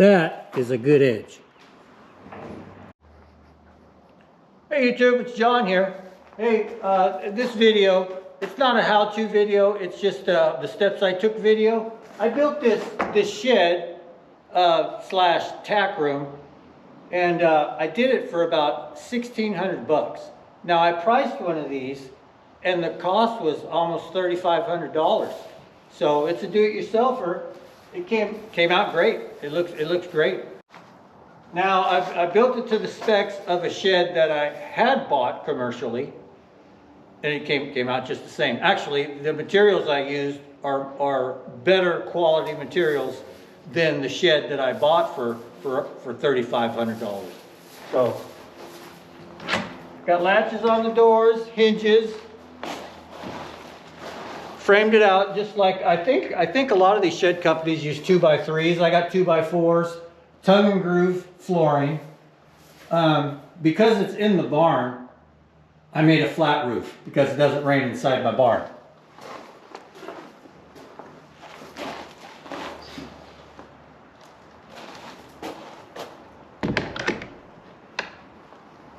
That is a good edge. Hey YouTube, it's John here. Hey, this video, it's not a how-to video, it's just the steps I took video. I built this shed slash tack room, and I did it for about 1,600 bucks. Now I priced one of these, and the cost was almost $3,500. So it's a do-it-yourselfer. It came out great. It looks great. Now I built it to the specs of a shed that I had bought commercially, and it came out just the same. Actually, the materials I used are better quality materials than the shed that I bought for $3,500. So got latches on the doors, hinges. Framed it out just like I think a lot of these shed companies use 2x3s. I got 2x4s, tongue and groove flooring. Because it's in the barn, I made a flat roof because it doesn't rain inside my barn.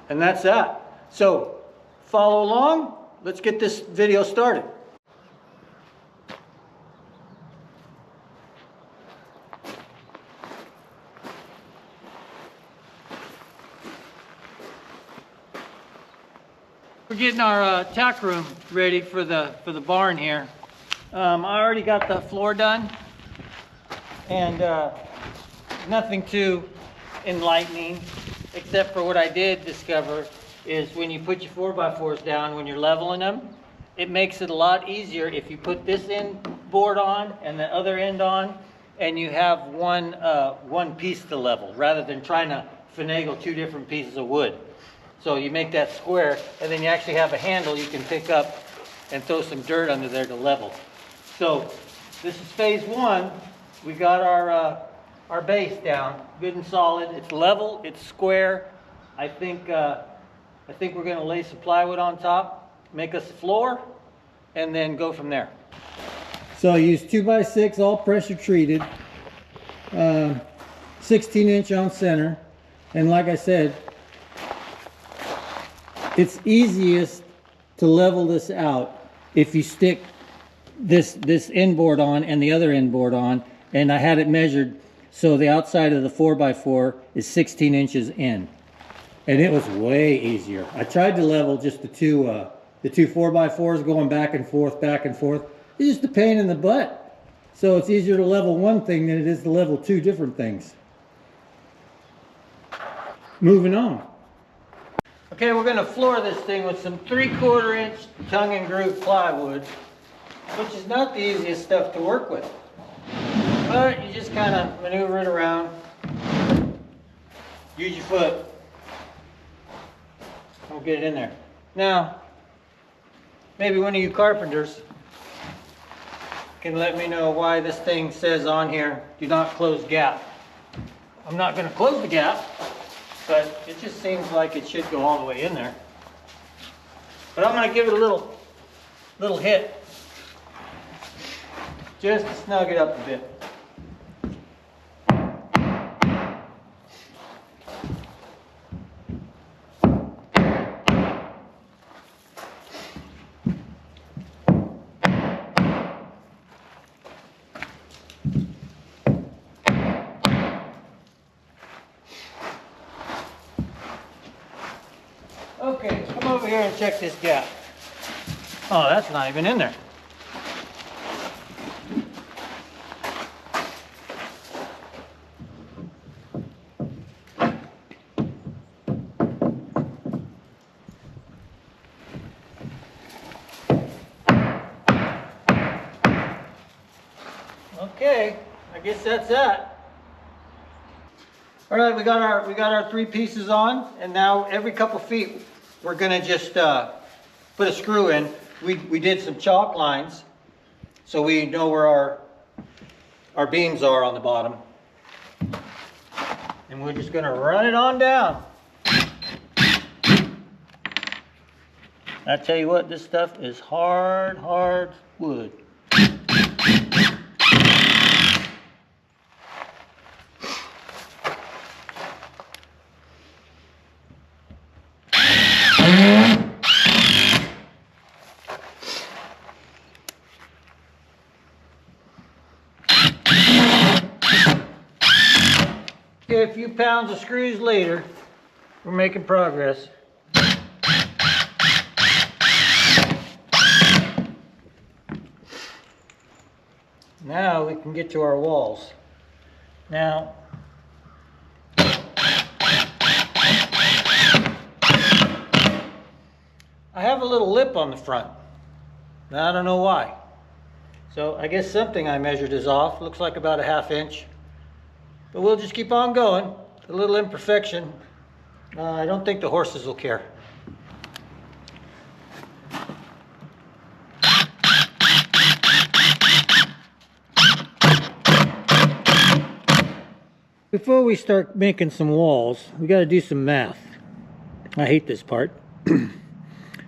And that's that. So follow along. Let's get this video started. We're getting our tack room ready for the barn here. I already got the floor done, and nothing too enlightening, except for what I did discover is when you put your 4x4s down, when you're leveling them, it makes it a lot easier if you put this end board on and the other end on, and you have one piece to level rather than trying to finagle two different pieces of wood. So you make that square, and then you actually have a handle you can pick up and throw some dirt under there to level. So this is phase one. We got our base down, good and solid. It's level, it's square. I think we're going to lay some plywood on top, make us a floor, and then go from there. So I used 2x6, all pressure treated, 16-inch on center, and like I said, it's easiest to level this out if you stick this end board on and the other end board on, and I had it measured so the outside of the 4x4 is 16 inches in, and it was way easier. I tried to level just the two 4x4s going back and forth. It's just a pain in the butt. So it's easier to level one thing than it is to level two different things. Moving on. Okay, we're going to floor this thing with some 3/4 inch tongue and groove plywood, which is not the easiest stuff to work with. But you just kind of maneuver it around. Use your foot. We'll get it in there. Now, maybe one of you carpenters can let me know why this thing says on here, do not close gap. I'm not going to close the gap, but it just seems like it should go all the way in there. But I'm going to give it a little hit, just to snug it up a bit. Okay, come over here and check this gap. Oh, that's not even in there. Okay, I guess that's that. All right, we got our three pieces on, and now every couple feet we're gonna just put a screw in. We did some chalk lines, so we know where our beams are on the bottom, and we're just gonna run it on down. I tell you what, this stuff is hard wood. Okay, a few pounds of screws later, we're making progress. Now we can get to our walls. Now, I have a little lip on the front. Now, I don't know why. So I guess something I measured is off. Looks like about a 1/2 inch. But we'll just keep on going. A little imperfection. I don't think the horses will care. Before we start making some walls, we got to do some math. I hate this part.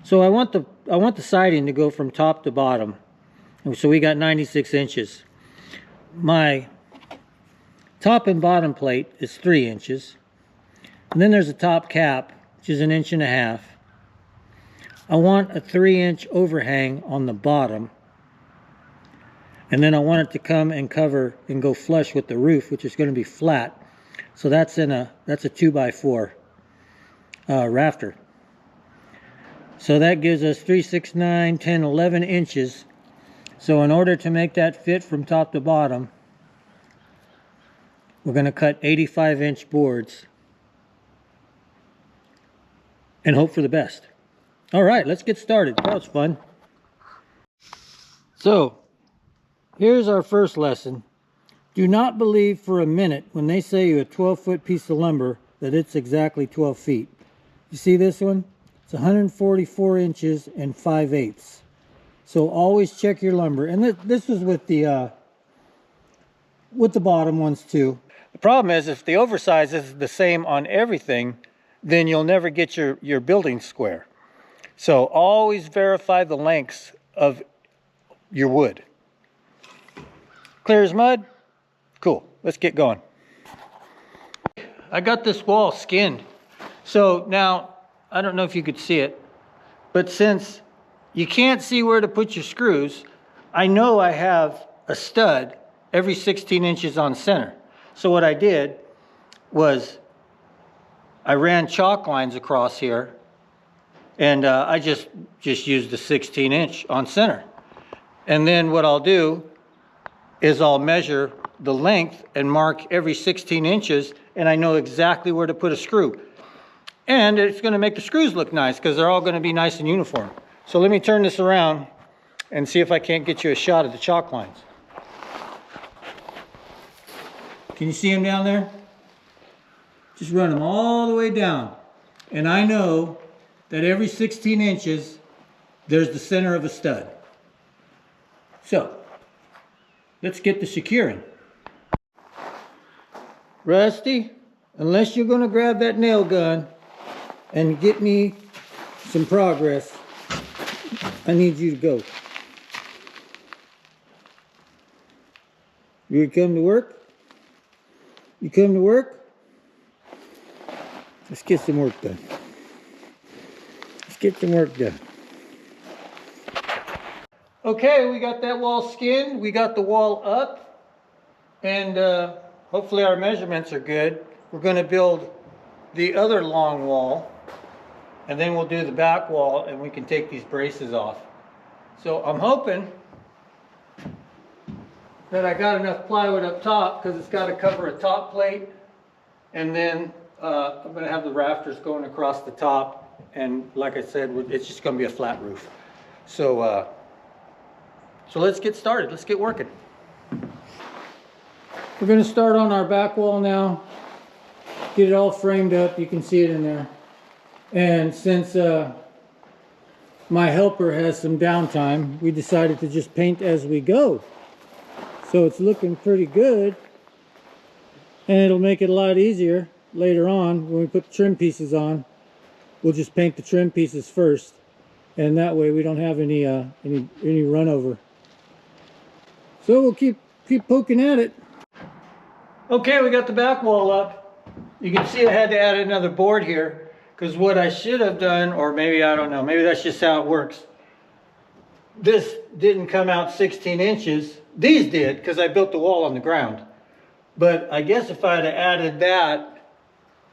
So I want the siding to go from top to bottom. So we got 96 inches. My top and bottom plate is 3 inches. And then there's a top cap, which is 1.5 inches. I want a 3-inch overhang on the bottom. And then I want it to come and cover and go flush with the roof, which is going to be flat. So that's a 2x4 rafter. So that gives us 3, 6, 9, 10, 11 inches. So in order to make that fit from top to bottom, we're going to cut 85-inch boards and hope for the best. All right, let's get started. That was fun. So here's our first lesson. Do not believe for a minute when they say you a 12-foot piece of lumber that it's exactly 12 feet. You see this one? It's 144 inches and 5/8. So always check your lumber. And this is with the bottom ones too. The problem is if the oversize is the same on everything, then you'll never get your building square. So always verify the lengths of your wood. Clear as mud? Cool, let's get going. I got this wall skinned. So now, I don't know if you could see it, but since you can't see where to put your screws, I know I have a stud every 16 inches on center. So what I did was I ran chalk lines across here, and I just used the 16-inch on center. And then what I'll do is I'll measure the length and mark every 16 inches, and I know exactly where to put a screw. And it's going to make the screws look nice because they're all going to be nice and uniform. So let me turn this around and see if I can't get you a shot of the chalk lines. Can you see them down there? Just run them all the way down. And I know that every 16 inches, there's the center of a stud. So, let's get the securing. Rusty, unless you're going to grab that nail gun and get me some progress, I need you to go. You come to work? You come to work? Let's get some work done. Let's get some work done. Okay, we got that wall skinned. We got the wall up. And hopefully our measurements are good. We're going to build the other long wall. And then we'll do the back wall and we can take these braces off. So I'm hoping that I got enough plywood up top because it's got to cover a top plate. And then I'm going to have the rafters going across the top. And like I said, it's just going to be a flat roof. So let's get started. Let's get working. We're going to start on our back wall now. Get it all framed up. You can see it in there. And since my helper has some downtime, we decided to just paint as we go. So it's looking pretty good. And it'll make it a lot easier later on when we put the trim pieces on. We'll just paint the trim pieces first. And that way we don't have any run over. So we'll keep poking at it. Okay, we got the back wall up. You can see I had to add another board here Because what I should have done, or maybe I don't know, maybe that's just how it works. This didn't come out 16 inches. These did, because I built the wall on the ground. But I guess if I had added that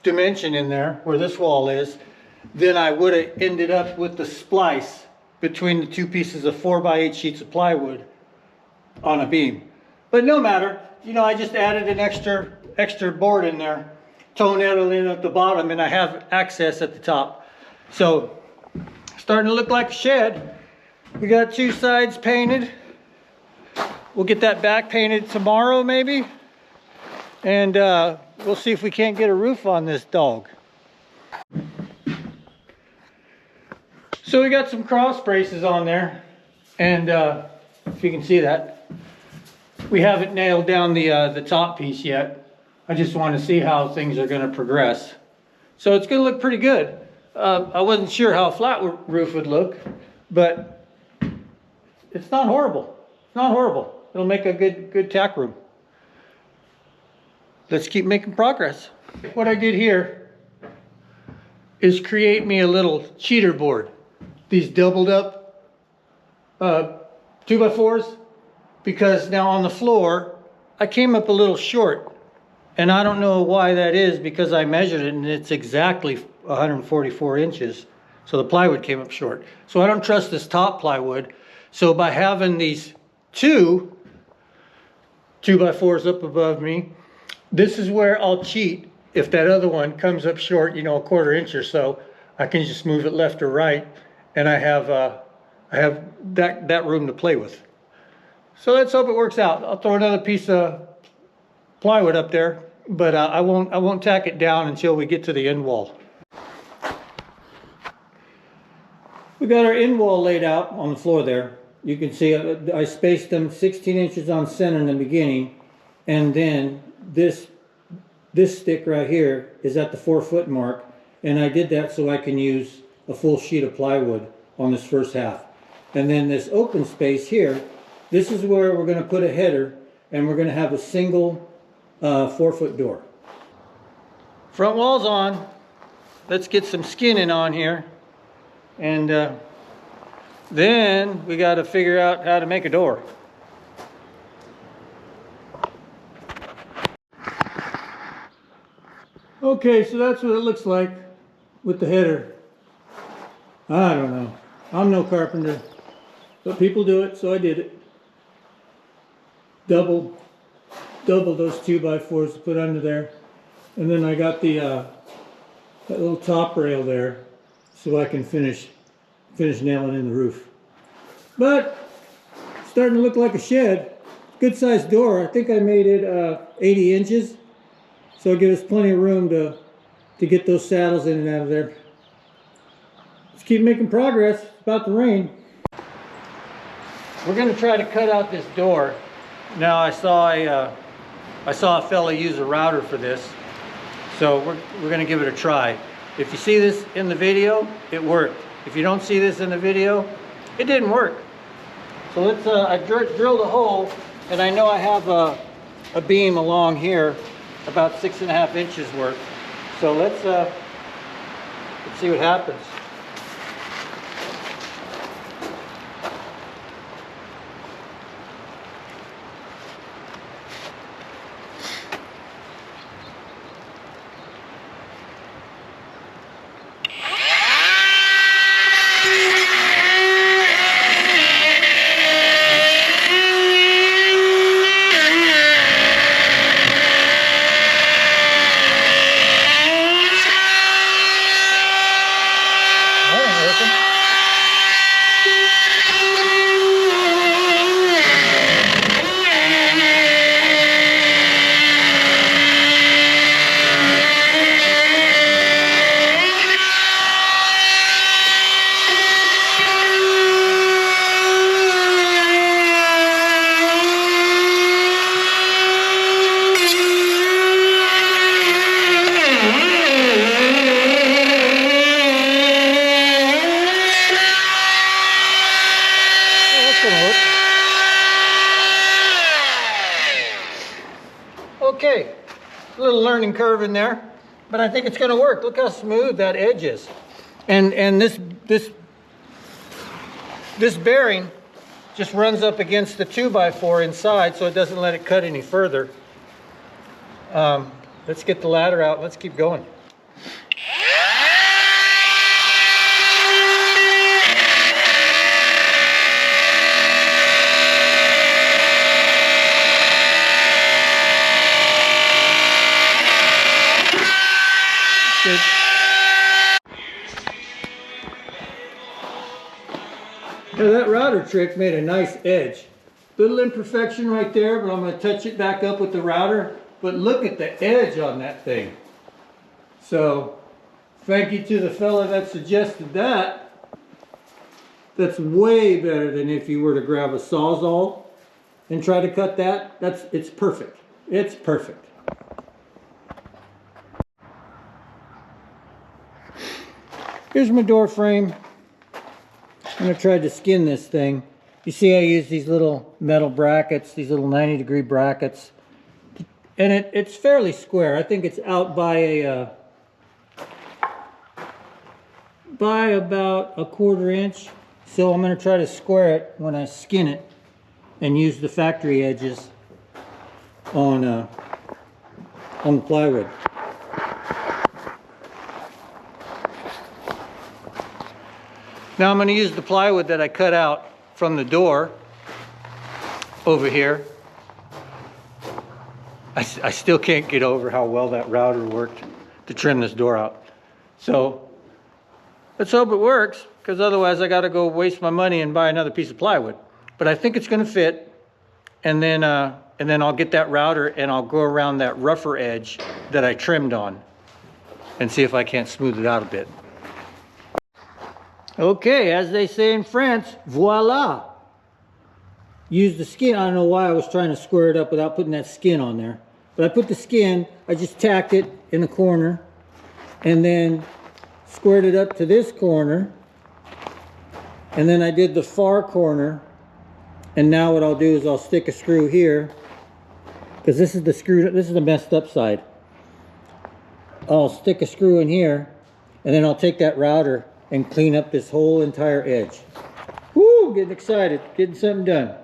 dimension in there, where this wall is, then I would have ended up with the splice between the two pieces of 4x8 sheets of plywood on a beam. But no matter, you know, I just added an extra board in there, toenail in at the bottom, and I have access at the top. So, starting to look like a shed. We got two sides painted. We'll get that back painted tomorrow maybe. And we'll see if we can't get a roof on this dog. So we got some cross braces on there. And if you can see that. We haven't nailed down the top piece yet. I just want to see how things are going to progress. So it's going to look pretty good. I wasn't sure how a flat roof would look, but it's not horrible. It's not horrible. It'll make a good tack room. Let's keep making progress. What I did here is create me a little cheater board. These doubled up 2x4s, because now on the floor, I came up a little short. And I don't know why that is, because I measured it and it's exactly 144 inches. So the plywood came up short. So I don't trust this top plywood. So by having these two 2x4s up above me, this is where I'll cheat. If that other one comes up short, you know, a 1/4 inch or so, I can just move it left or right, and I have that room to play with. So let's hope it works out. I'll throw another piece of plywood up there, but I won't tack it down until we get to the end wall. We got our end wall laid out on the floor there. You can see I spaced them 16 inches on center in the beginning, and then this stick right here is at the 4-foot mark, and I did that so I can use a full sheet of plywood on this first half. And then this open space here, this is where we're going to put a header, and we're going to have a single 4-foot door. Front wall's on. Let's get some skinning on here, and then we got to figure out how to make a door. Okay, so that's what it looks like with the header. I don't know. I'm no carpenter, but people do it, so I did it. Double those 2x4s to put under there, and then I got the that little top rail there, so I can finish nailing in the roof. But it's starting to look like a shed. Good sized door. I think I made it 80 inches. So it'll give us plenty of room to get those saddles in and out of there. Let's keep making progress. It's about to rain. We're going to try to cut out this door. Now I saw a fella use a router for this, so we're going to give it a try. If you see this in the video, it worked. If you don't see this in the video, it didn't work. So let's. I drilled a hole, and I know I have a beam along here, about 6.5 inches worth. So let's see what happens. Okay, a little learning curve in there, but I think it's going to work. Look how smooth that edge is. And this bearing just runs up against the 2x4 inside, so it doesn't let it cut any further. Let's get the ladder out. Let's keep going. Good. Now that router trick made a nice edge. Little imperfection right there, but I'm going to touch it back up with the router. But look at the edge on that thing. So thank you to the fella that suggested that. That's way better than if you were to grab a Sawzall and try to cut that. It's perfect. It's perfect. Here's my door frame. I'm going to try to skin this thing. You see I use these little metal brackets, these little 90-degree brackets. And it's fairly square. I think it's out by about a 1/4 inch. So I'm going to try to square it when I skin it and use the factory edges on the plywood. Now I'm going to use the plywood that I cut out from the door over here. I still can't get over how well that router worked to trim this door out. So let's hope it works, because otherwise I got to go waste my money and buy another piece of plywood. But I think it's going to fit, and then I'll get that router and I'll go around that rougher edge that I trimmed on and see if I can't smooth it out a bit. Okay, as they say in France, voila. Use the skin. I don't know why I was trying to square it up without putting that skin on there. But I put the skin, I just tacked it in the corner and then squared it up to this corner. And then I did the far corner. And now what I'll do is I'll stick a screw here, because this is the screw, this is the messed up side. I'll stick a screw in here, and then I'll take that router and clean up this whole entire edge. Woo, getting excited, getting something done.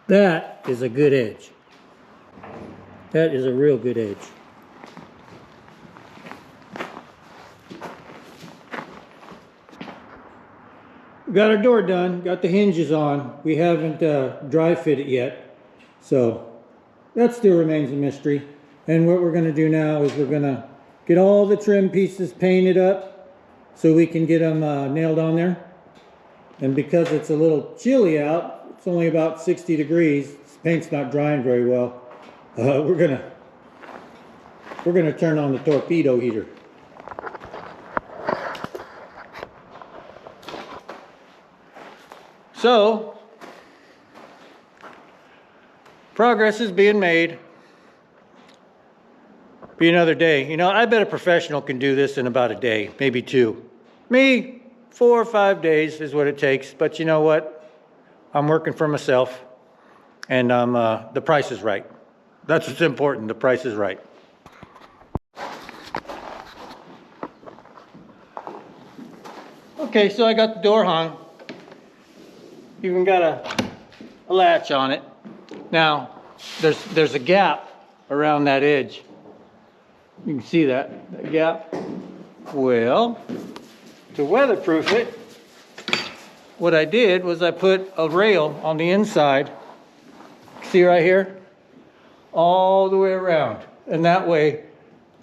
That is a good edge. That is a real good edge. We got our door done, got the hinges on. We haven't dry fit it yet, so that still remains a mystery. And what we're going to do now is we're going to get all the trim pieces painted up so we can get them nailed on there. And because it's a little chilly out, it's only about 60 degrees. This paint's not drying very well. We're gonna turn on the torpedo heater. So progress is being made. Be another day. You know, I bet a professional can do this in about a day, maybe 2. Me, 4 or 5 days is what it takes. But you know what? I'm working for myself, and the price is right. That's what's important. The price is right. Okay, so I got the door hung. Even got a latch on it. Now, there's a gap around that edge. You can see that gap. Well, to weatherproof it, what I did was I put a rail on the inside. See right here? All the way around. And that way,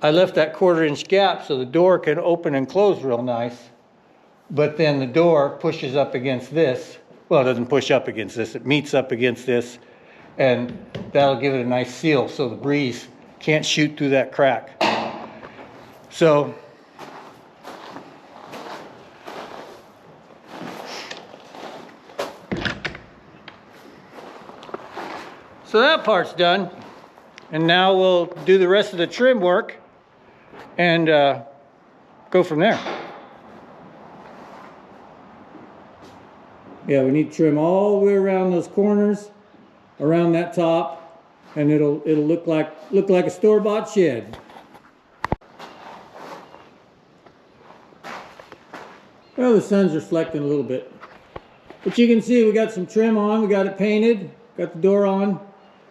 I left that 1/4 inch gap so the door can open and close real nice. But then the door pushes up against this. Well, it doesn't push up against this. It meets up against this. And that'll give it a nice seal so the breeze can't shoot through that crack. So that part's done. And now we'll do the rest of the trim work and go from there. Yeah, we need to trim all the way around those corners, around that top, and it'll look like a store-bought shed. Well, the sun's reflecting a little bit, but you can see we got some trim on. We got it painted, got the door on.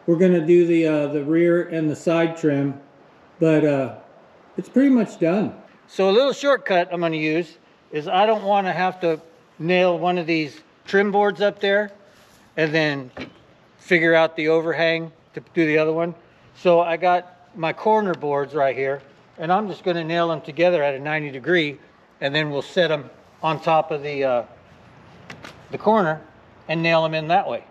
We're gonna do the rear and the side trim, but it's pretty much done. So a little shortcut I'm gonna use is I don't want to have to nail one of these trim boards up there and then figure out the overhang to do the other one. So I got my corner boards right here, and I'm just going to nail them together at a 90 degree, and then we'll set them on top of the corner and nail them in that way.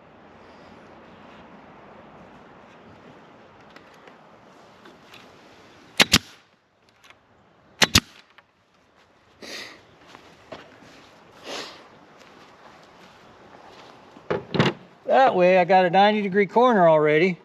That way I got a 90 degree corner already.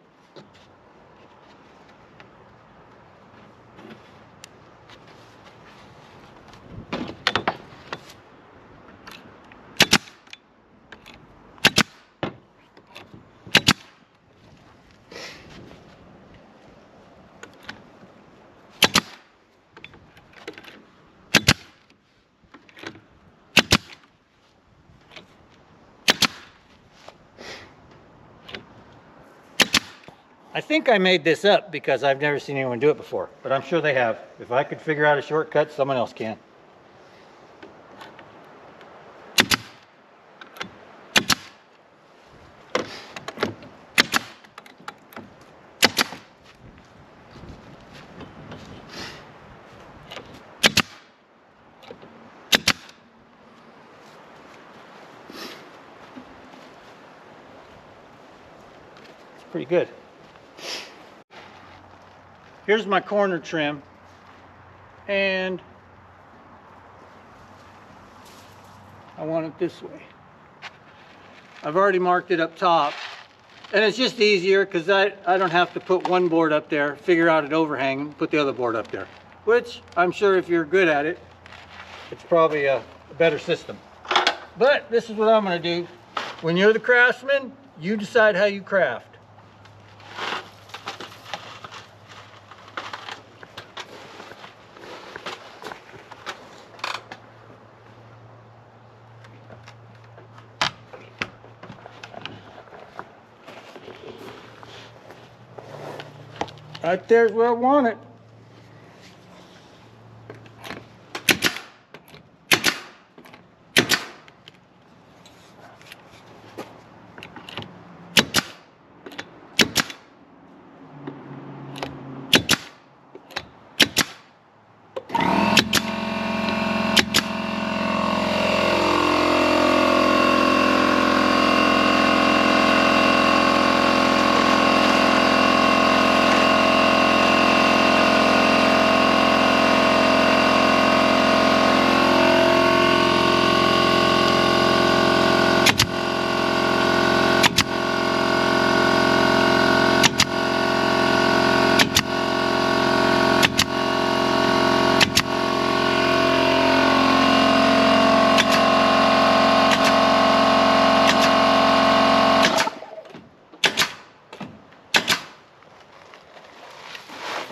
I think I made this up because I've never seen anyone do it before, but I'm sure they have. If I could figure out a shortcut, someone else can. It's pretty good. Here's my corner trim, and I want it this way. I've already marked it up top, and it's just easier because I don't have to put one board up there, figure out an overhang, and put the other board up there, which I'm sure if you're good at it, it's probably a better system. But this is what I'm going to do. When you're the craftsman, you decide how you craft. Right there's where I want it.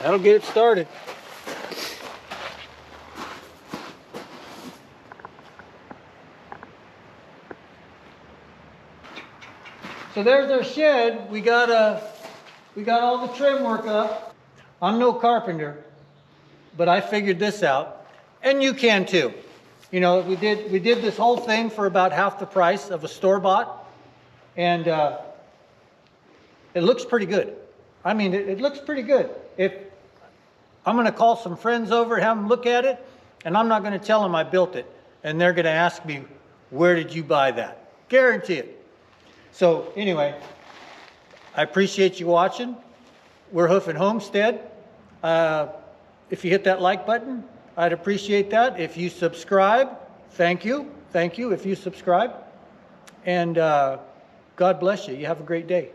That'll get it started. So there's our shed. We got all the trim work up. I'm no carpenter, but I figured this out, and you can too. You know, we did this whole thing for about half the price of a store-bought, and it looks pretty good. I mean, it looks pretty good. If I'm going to call some friends over, have them look at it, and I'm not going to tell them I built it, and they're going to ask me, where did you buy that? Guarantee it. So anyway, I appreciate you watching. We're Hoof and Homestead. If you hit that like button, I'd appreciate that. If you subscribe, thank you. Thank you if you subscribe. And God bless you. You have a great day.